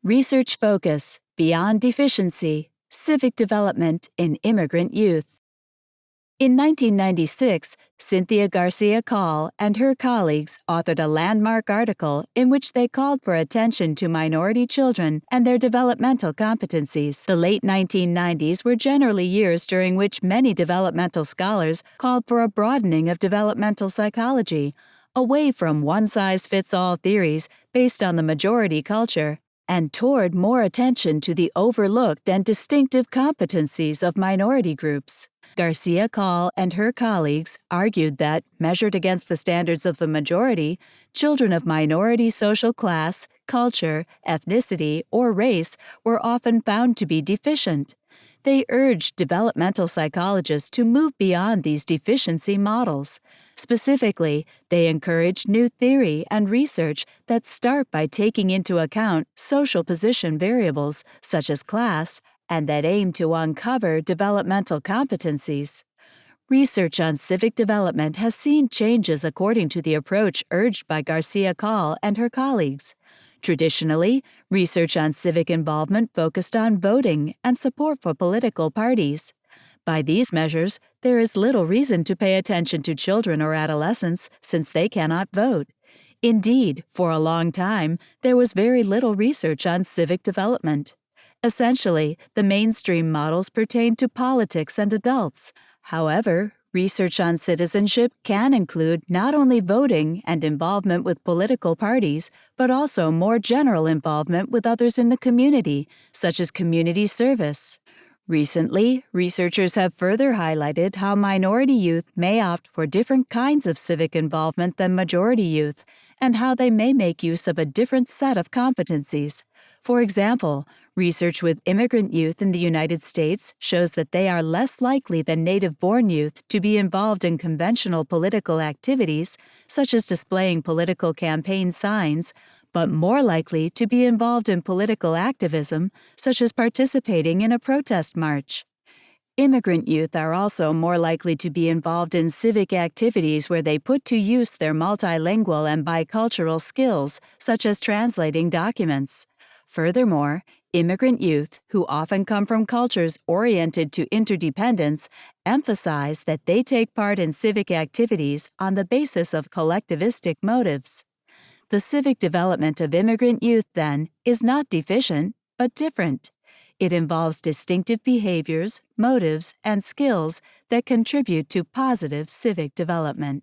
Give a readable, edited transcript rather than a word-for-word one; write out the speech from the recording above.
Research Focus, Beyond Deficiency, Civic Development in Immigrant Youth. In 1996, Cynthia Garcia Call and her colleagues authored a landmark article in which they called for attention to minority children and their developmental competencies. The late 1990s were generally years during which many developmental scholars called for a broadening of developmental psychology, away from one-size-fits-all theories based on the majority culture, and toward more attention to the overlooked and distinctive competencies of minority groups. Garcia Call and her colleagues argued that, measured against the standards of the majority, children of minority social class, culture, ethnicity, or race were often found to be deficient. They urged developmental psychologists to move beyond these deficiency models. Specifically, they encouraged new theory and research that start by taking into account social position variables, such as class, and that aim to uncover developmental competencies. Research on civic development has seen changes according to the approach urged by Garcia Call and her colleagues. Traditionally, research on civic involvement focused on voting and support for political parties. By these measures, there is little reason to pay attention to children or adolescents since they cannot vote. Indeed, for a long time, there was very little research on civic development. Essentially, the mainstream models pertain to politics and adults. However, research on citizenship can include not only voting and involvement with political parties, but also more general involvement with others in the community, such as community service. Recently, researchers have further highlighted how minority youth may opt for different kinds of civic involvement than majority youth, and how they may make use of a different set of competencies. For example, research with immigrant youth in the United States shows that they are less likely than native-born youth to be involved in conventional political activities, such as displaying political campaign signs, but more likely to be involved in political activism, such as participating in a protest march. Immigrant youth are also more likely to be involved in civic activities where they put to use their multilingual and bicultural skills, such as translating documents. Furthermore, immigrant youth, who often come from cultures oriented to interdependence, emphasize that they take part in civic activities on the basis of collectivistic motives. The civic development of immigrant youth, then, is not deficient, but different. It involves distinctive behaviors, motives, and skills that contribute to positive civic development.